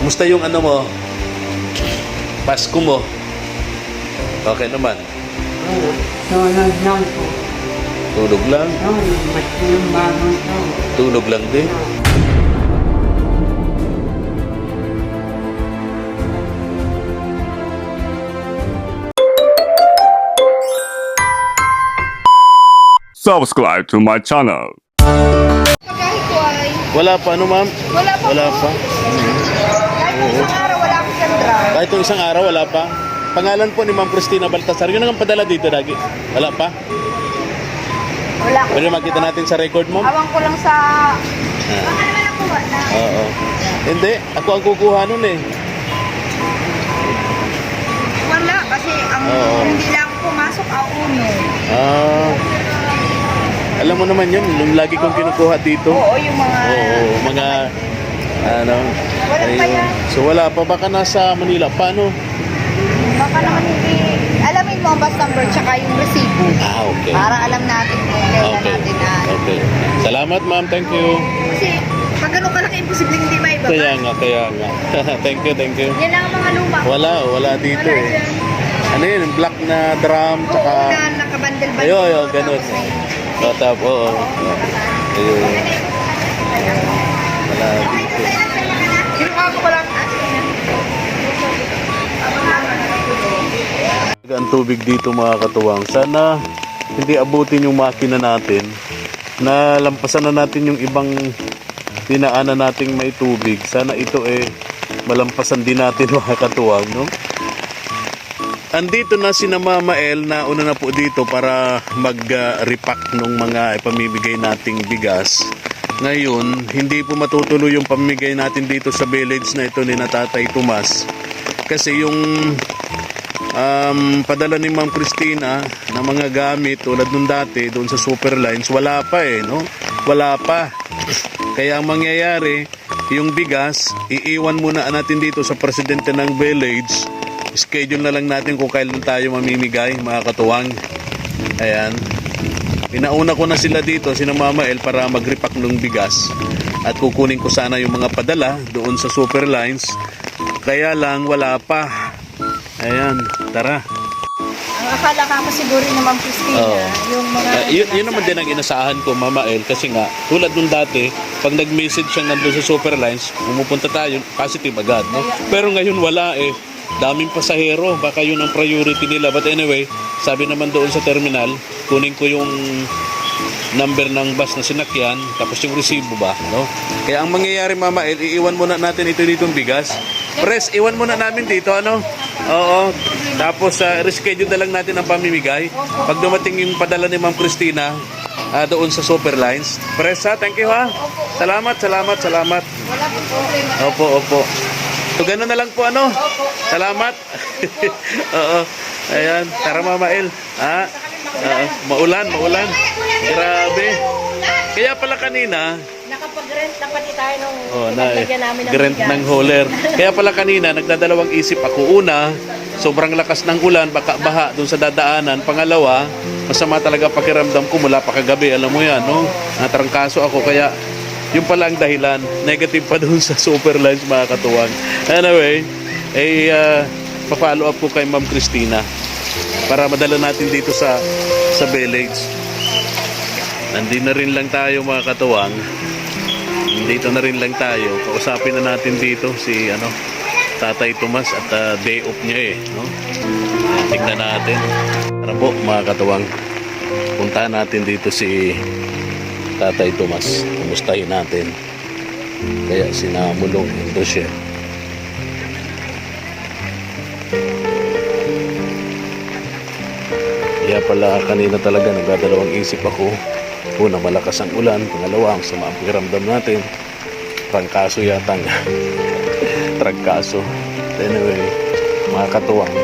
Kumusta yung ano mo? Pasko mo? Okay naman. Tulog lang po. Tulog lang? Ba't yung bangon po? Tulog lang din? Subscribe to my channel. Kahit po ay Wala pa, ano ma'am? wala pa Wala po. pa? Kahit isang araw wala akong sandra. Kahit yung isang araw, wala pa? Pangalan po ni Ma'am Cristina Baltasar. Yun ang padala dito lagi. Wala pa? Wala ko. Pwede makita natin sa record mo? Awang ko lang sa... Ah, Baka naman nakuha na. oo. Hindi, ako ang kukuha nun eh. Wala kasi ang Oo. hindi lang pumasok ang uno. Ah, alam mo naman yun, yung lagi kong kinukuha dito. Oo, yung mga... Oo, mga ano. Wala pa ayun. yan. So wala pa, baka nasa Manila. Paano? Baka naman hindi... Alamin mo ang bus number tsaka yung resibo. Ah, okay. Para alam natin kung kailan Okay. natin na... Okay. Salamat ma'am, thank you. Kasi pag ganun kalaki, imposible hindi maibaba. Kaya nga. Thank you. Yan lang ang mga luma. Wala dito Wala eh. dyan. Ano yun, black na drum, Oo, tsaka... na nakabandal-bandal. Ayun, ganun. Oo. Ayun. Wala dito. Kinuha ko pa lang. Ang tubig dito mga katuwang. Sana hindi abutin yung makina natin. Na lampasan na natin yung ibang dinaanan nating may tubig. Sana ito malampasan din natin mga katuwang, no? Andito na si Mama El na una na po dito para mag-repack ng mga ipamimigay nating bigas. Ngayon, hindi po matutuloy yung pamimigay natin dito sa village na ito ni Tatay Tomas. Kasi yung padala ni Ma'am Cristina na mga gamit tulad nung dati doon sa Superlines, wala pa no? Wala pa. Kaya ang mangyayari, yung bigas, iiwan muna natin dito sa presidente ng village. Schedule na lang natin kung kailan tayo mamimigay, mga katuwang. Ayan. Pinauna ko na sila dito, sina Mama El, para mag-repack ng bigas. At kukunin ko sana yung mga padala doon sa Superlines. Kaya lang, wala pa. Ayan, tara. Ang akala ka ko siguro ni Ma'am Cristina, Oo. yung mga... Yun naman din ang inasahan ko, Mama El, kasi nga, tulad nung dati, pag nag-message siya nandun sa Superlines, pumupunta tayo, positive agad, no? Pero ngayon wala daming pasahero, baka yun ang priority nila. But anyway, sabi naman doon sa terminal, kunin ko yung number ng bus na sinakyan, tapos yung resibo ba, no? Kaya ang mangyayari, Mama El, iiwan muna natin ito ditong bigas. Press, iwan muna namin dito, ano? Oo. Tapos, reschedule na lang natin ang pamimigay. Pag dumating yung padala ni Ma'am Cristina, doon sa Superlines. Press, ha? Thank you, ha? Salamat. Wala po problema. Opo. So, gano'n na lang po, ano? Salamat. Oo. Ayan. Tara, Mama El. Ha? Maulan. Grabe. Kaya pala kanina, Nakapag-rent na pati tayo nung naglagyan namin ng grant bigas. ng hauler. Kaya pala kanina, nagdadalawang isip ako. Una, sobrang lakas ng ulan, baka baha doon sa dadaanan. Pangalawa, masama talaga pakiramdam ko mula pa kagabi. Alam mo yan, no? Natrangkaso ako, kaya yung pala ang dahilan. Negative pa doon sa Superlines, mga katuwang. Anyway, pa-follow up ko kay Ma'am Cristina para madala natin dito sa village. Nandito na rin lang tayo, mga katuwang. Dito na rin lang tayo. Kausapin na natin dito si Tatay Tomas at day off niya no? Tingnan natin. Tara po, mga katuwang. Puntahan natin dito si Tatay Tomas. Kumustahin natin. Kaya sinamulong ito siya. Kaya pala kanina talaga nagdadalawang isip ako. Una, malakas ang ulan. Pangalawa, ang sama ang pakiramdam natin. Trangkaso yatang. Trangkaso. Anyway, mga katuwang,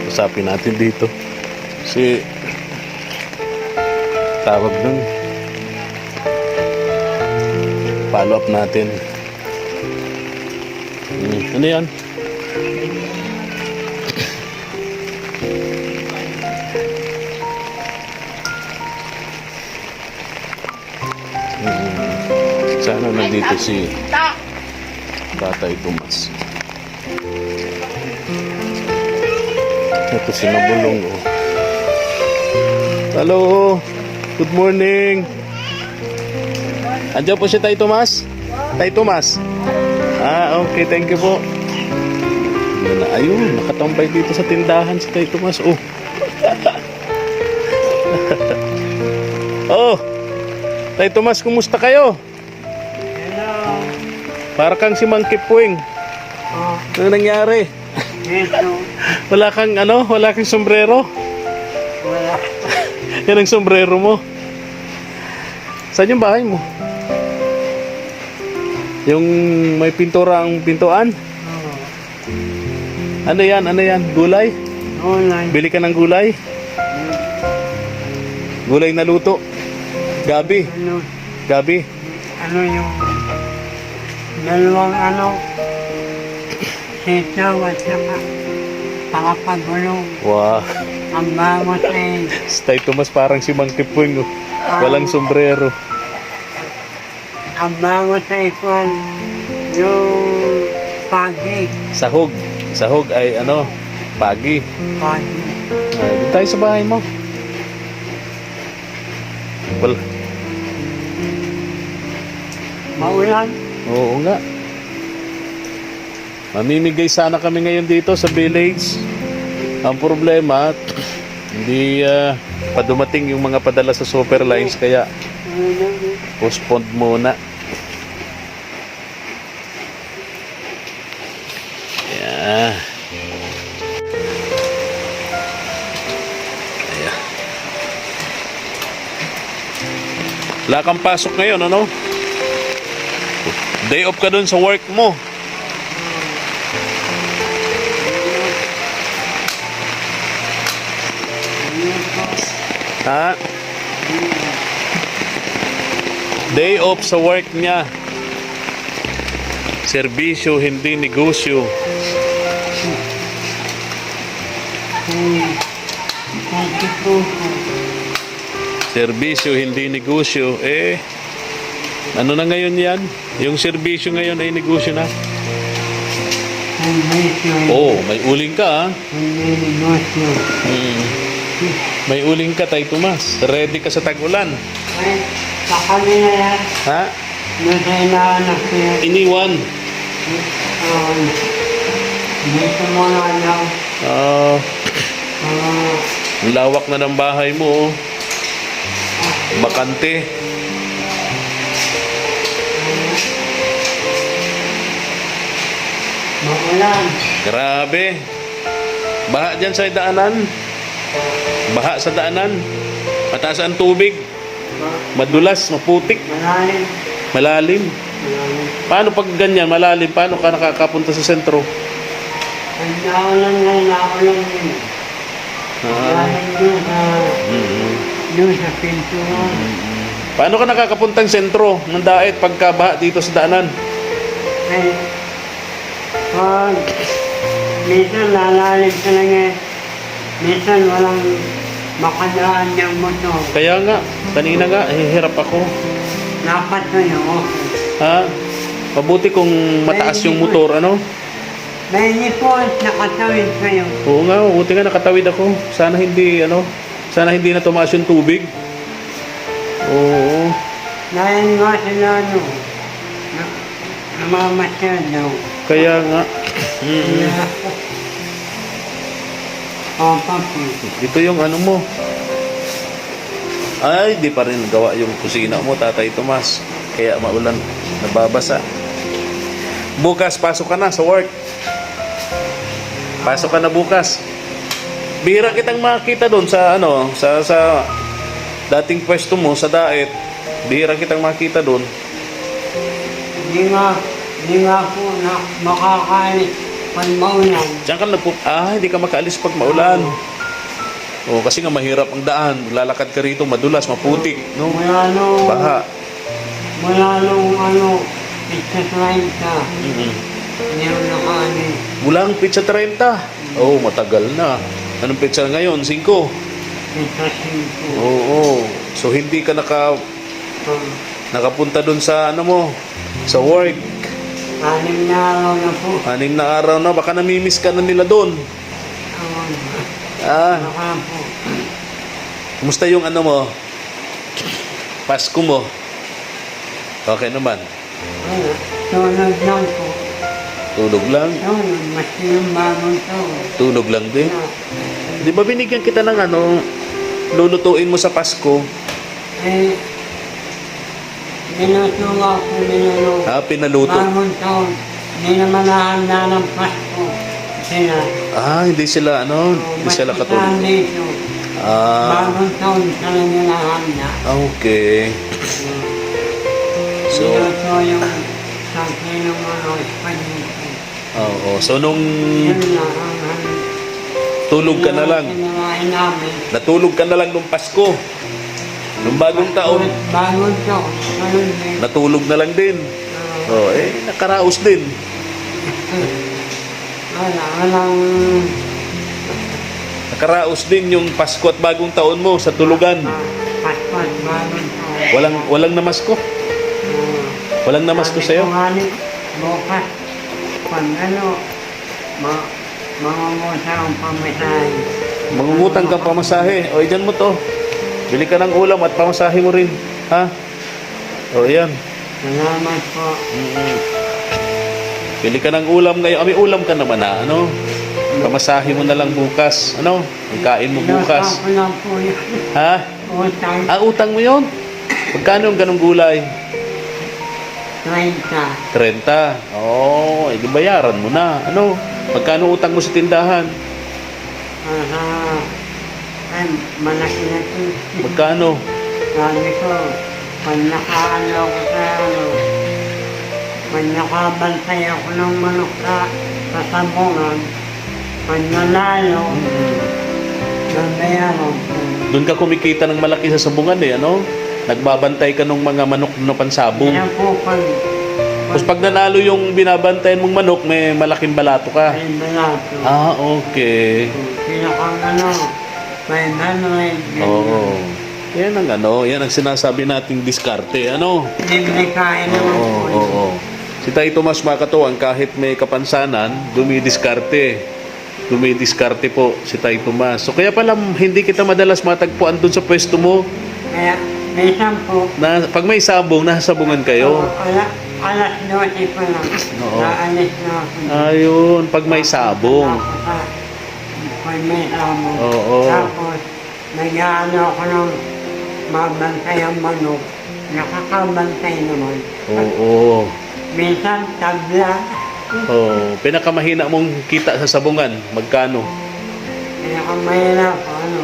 usapin natin dito si tawag nun, follow up natin. Ano yan? Sana nandito si Tatay Tomas. Ito si Nabulong. Oh. Hello. Good morning. Andiyan po si Tay Tomas? Tay Tomas? Ah, okay. Thank you po. Ayun, nakatambay dito sa tindahan si Tay Tomas. Oh. Oh. Tay Tomas, kumusta kayo? Hello. Para kang si Mang Kipuing. Oh, Ano nangyari? ito. Wala kang wala kang sombrero? Wala. Yan ang sombrero mo. Saan yung bahay mo? Yung may pintura ang pintuan? Oh, Ano yan? Ano yan? Gulay? online. Bili ka ng gulay? Gulay na luto? Gabi? Ano, Gabi? ano yung dalawang sitaw at saka pakapagulong. Wow. Ang bangot eh. Tay Tomas parang si Mang Kipuing. Oh. Walang sombrero. Ang bangot ay kwan. Yung pagi. Sahog. Sahog ay pagi. Pagi. Dito tayo sa bahay mo. Wala. Maulan. Oo nga. Mamimigay sana kami ngayon dito sa village. Ang problema, hindi pa dumating yung mga padala sa Superlines kaya postponed muna. Yeah. Ayan. Wala kang pasok ngayon, ano? Day off ka dun sa work mo. Ha? Day off sa work niya. Serbisyo, hindi negosyo. Serbisyo, hindi negosyo. Ano na ngayon yan? Yung serbisyo ngayon ay negosyo na. Oh, may uling ka, ha? May uling ka, Tay Tomas. Ready ka sa tag-ulan. Ay, sa kanila yan. Ha? Doon sa inaanak niya. Iniwan. Dito muna lang. Ang lawak na ng bahay mo, oh. Bakante. Maulan. Grabe. Baha dyan sa daanan. Baha sa daanan. Mataas ang tubig. Madulas, maputik, Malalim. malalim. Malalim. Paano pag ganyan, malalim? Paano ka nakakapunta sa sentro? Ang naulan din. Malalim doon sa pintuan. Paano ka nakakapuntang sentro ng daet pagka baha dito sa daanan? Ay, pag minsan lalalim talaga. Minsan walang makadaan ng motor. Kaya nga, kanina nga, hirap ako. Dapat na yun. Ha? Mabuti kung mataas yung motor, ano? May nipon, nakatawid kayo. Oo nga, mabuti nga nakatawid ako. Sana hindi na tumaas yung tubig. Oo. Dahil nga sila namamasyal daw. Kaya nga. Papa po. Ito yung ano mo. Ay, di pa rin gawa yung kusina mo, Tatay Tomas. Kaya maulan, nababasa. Bukas, pasok ka na sa work. Pasok ka na bukas. Bihira kitang makita doon sa sa dating pwesto mo sa daet. Bihira kitang makita doon. Hindi nga po na makakain pag maulan. Diyan ka hindi ka makaalis pag maulan. Oh, kasi nga mahirap ang daan. Lalakad ka rito, madulas, maputik, no? Baha. Mula nung pizza-slide ka. Hindi mo nakaani. Mula ang pizza 30. Oh, matagal na. Anong pizza ngayon? 5. Pizza-5. Oo. So hindi ka nakapunta doon sa sa work. 6 na araw na po. 6 na araw na, baka namimiss ka na nila doon. Ah, Baka po. kumusta yung ano mo? Pasko mo? Okay naman. Wala. Tulog lang po. Tulog lang. Tulog. Maski yung bagong taon. Tulog lang din. Di ba binigyan kita ng ano, lulutuin mo sa Pasko? Eh, nilutuwa ko niluto. Ah, pinaluto. Bagong taon. Hindi naman nahanda ng Pasko. Sila. Ah, hindi sila ano, hindi sila Maski katulog. saan dito. Ah, Bagong taon sila nilahanda. okay. So, Niluto yung sakin ng ano, spaghetti. oo. So, nung Yun lang ang tulog ka na lang, kinakain namin. natulog ka na lang nung Pasko. Nung bagong taon, Bagong taon. Ganun din. natulog na lang din. Oh, nakaraos din. Walang Nakaraos din yung Pasko at bagong taon mo sa tulugan. paspas bagong taon. Walang namasko. Walang namasko Sabi sa'yo. ko nga ni, bukas, pag ano, mangungusa ang pamasahe. Mangungutang ka pamasahe. O, dyan mo to. Bili ka ng ulam at pamasahe mo rin. Ha? O, yan. Salamat po. Bili ka ng ulam ngayon. May ulam ka naman ha, ano? Pamasahe mo na lang bukas. Ano? Ang kain mo bukas. Inutang ko lang po yun. Ha? Utang Ah, utang mo yun? Magkano yung ganong gulay? 30. 30. Oo, di bayaran mo na. Ano? Magkano utang mo sa tindahan? Ay, malaki na ito. Magkano? Sabi ko, pag nakaano ako sa ano, pag nakabantay ako ng manok sa sabungan, pag nanalo, nabayaran ko. Doon ka kumikita ng malaki sa sabungan eh, ano? Nagbabantay ka ng mga manok na pansabong. Kaya po Tapos pag nanalo yung binabantayan mong manok, may malaking balato ka. ay balato. Ah, okay. Pinakang ano, 500. Oo. Yan ang ano, yan ang sinasabi nating diskarte, ano? Libre kain naman Oo, po. oo, oo. Si Tay Tomas makatuwang kahit may kapansanan, dumidiskarte. Dumidiskarte po si Tay Tomas. So kaya pala hindi kita madalas matagpuan doon sa pwesto mo. Kaya, minsan po, Na, pag may sabong, nasabungan kayo. alas 12 pa lang. Oo. Naalis na ako. Ayun, pag may sabong. Pag may sabong. Oo. Tapos, nag-ano ako ng mabantay ang manok. Nakakabantay naman. Oo. Minsan, tabla. Oh, pinakamahina mong kita sa sabungan, magkano? Kaya kung mahirap, ano,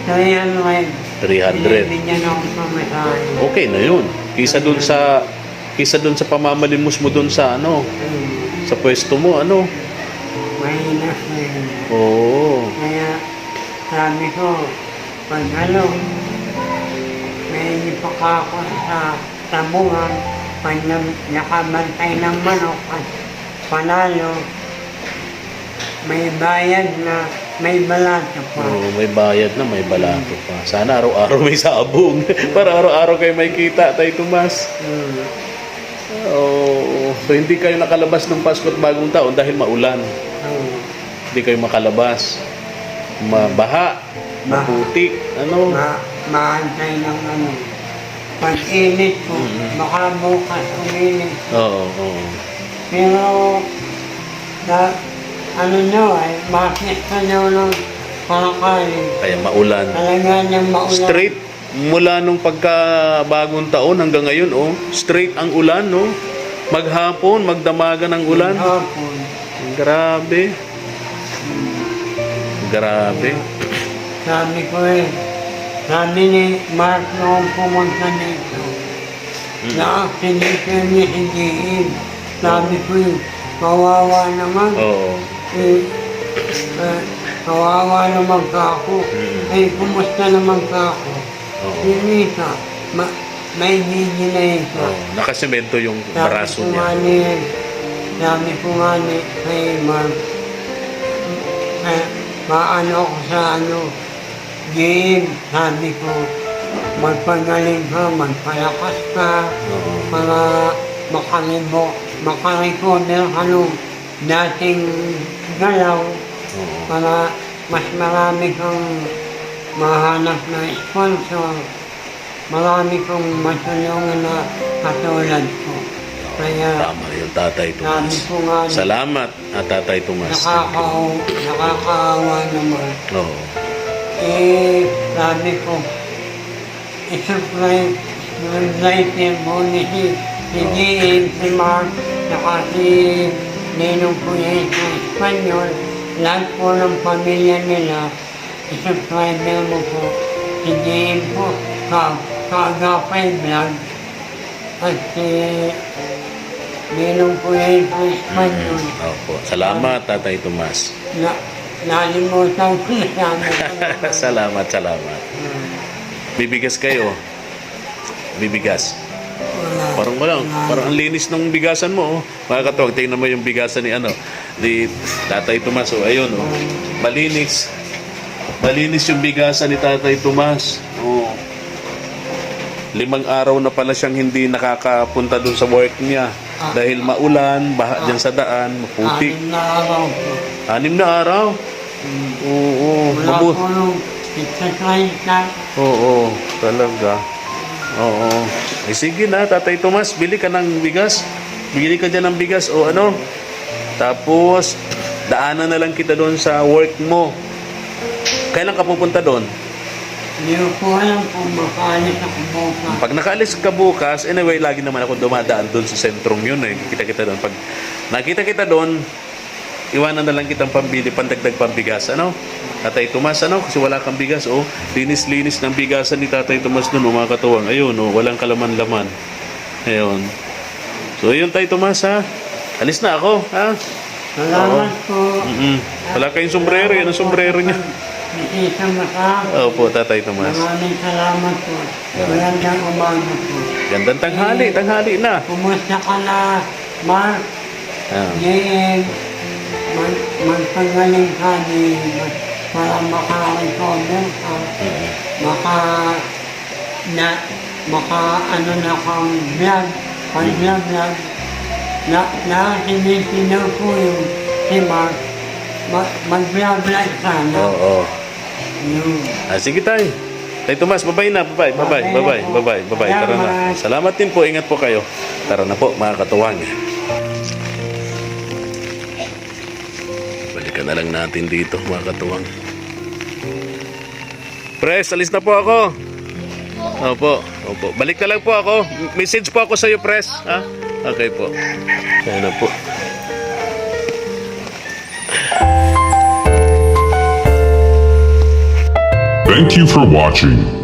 300. 300. Binibigyan ako pamasahe. Okay na 'yun. Kisa doon sa pamamalimos mo doon sa ano, sa pwesto mo, ano? Mahirap na yun. Oo. Kaya sabi ko, pag ano, may ipaka ako sa tabungan, pag nakabantay ng manok at panalo, may bayad na may balato pa. Oo, may bayad na, may balato pa. Sana araw-araw may sabong. Para araw-araw kayo may kita, Tay Tomas. Oo. So hindi kayo nakalabas ng Pasko at Bagong Taon dahil maulan. Hindi kayo makalabas. Mabaha, maputik, ano? Maantay ng ano. Pag init po, baka bukas uminit. Oo, oo. Pero, ano nyo ay, bakit ka nyo ng pakakain? Kaya maulan. Talaga niyang maulan. Straight mula nung pagka Bagong Taon hanggang ngayon, oh. Straight ang ulan, no? Maghapon, magdamagan ang ulan. Hapon. Grabe. Grabe. Sabi ko sabi ni Mark noong pumunta dito, na aksidente ni si Jiin. Sabi ko kawawa naman. Oo. Kawawa naman ka ako. Kumusta naman ka ako? Oo. Hindi ka. May hihilay ka. Oo. Nakasemento yung braso niya. Sabi ko nga ni kay Mark, maano ako sa ano, Jim, sabi ko, magpagaling ka, magpalakas ka, Oo. para makalibok makarecover ka nung dating galaw Oo. para mas marami kang mahanap na sponsor, marami kong matulungan na katulad ko. Kaya Tama yung Tatay sabi Tomas. ko nga, Salamat at Tatay Tomas. nakakaawa naman. Oo. Sabi ko, isupply mo ni si Jim, si Mark, saka si Ninong Kuya sa Espanyol, lahat po ng pamilya nila, isupply mo po. Si Jim po, kaagapay vlog, at si Ninong Kuya sa Espanyol. Opo. Salamat, Tatay Tomas. Nalimutan ko na sabi. Salamat, salamat. Bibigas kayo. Bibigas. Parang ang linis ng bigasan mo, oh. Mga katuwag, tingnan mo yung bigasan ni Tatay Tomas, oh. Ayun, oh. Malinis. Malinis yung bigasan ni Tatay Tomas. Oh. 5 araw na pala siyang hindi nakakapunta dun sa work niya. Dahil maulan, baha dyan sa daan, maputik. 6 na araw po. 6 na araw? Oo, Wala po nung exercise na. Oo, talaga. Oo. Eh sige na, Tatay Tomas, bili ka ng bigas. Bili ka dyan ng bigas o ano. Tapos, daanan na lang kita doon sa work mo. Kailan ka pupunta doon? Hindi ko po alam kung makaalis ako bukas. Pag nakaalis ka bukas, anyway, lagi naman ako dumadaan doon sa sentrum yun eh. Kita kita doon. Pag nakita kita doon, iwanan na lang kitang pambili, pandagdag pambigas, ano? Tatay Tomas, ano? Kasi wala kang bigas, oh. Linis-linis ng bigasan ni Tatay Tomas doon, oh, mga katuwang. Ayun, oh, walang kalaman-laman. Ayun. So, ayun, Tay Tomas, ha? Alis na ako, ha? Salamat po. Wala kayong sombrero, yan ang sombrero niya. Bisita Maka. Opo, Tatay Tomas. Maraming salamat po. Magandang umaga po. Gandang tanghali na. Kumusta ka na, Mark? Ah. Ngayon, magpagaling ka para maka-recover ka. Maka na kang vlog, pag-vlog. Sinisinaw po yung si Mark. Mag-vlog sana. Oo. Yun. Sige tayo. Tay Tomas, bye na. Bye. Tara na. Salamat din po. Ingat po kayo. Tara na po, mga katuwang. Balikan na lang natin dito, mga katuwang. Pres, alis na po ako. Opo. Balik na lang po ako. Message po ako sa iyo, Pres. Ha? Okay po. Ayan na po. Thank you for watching.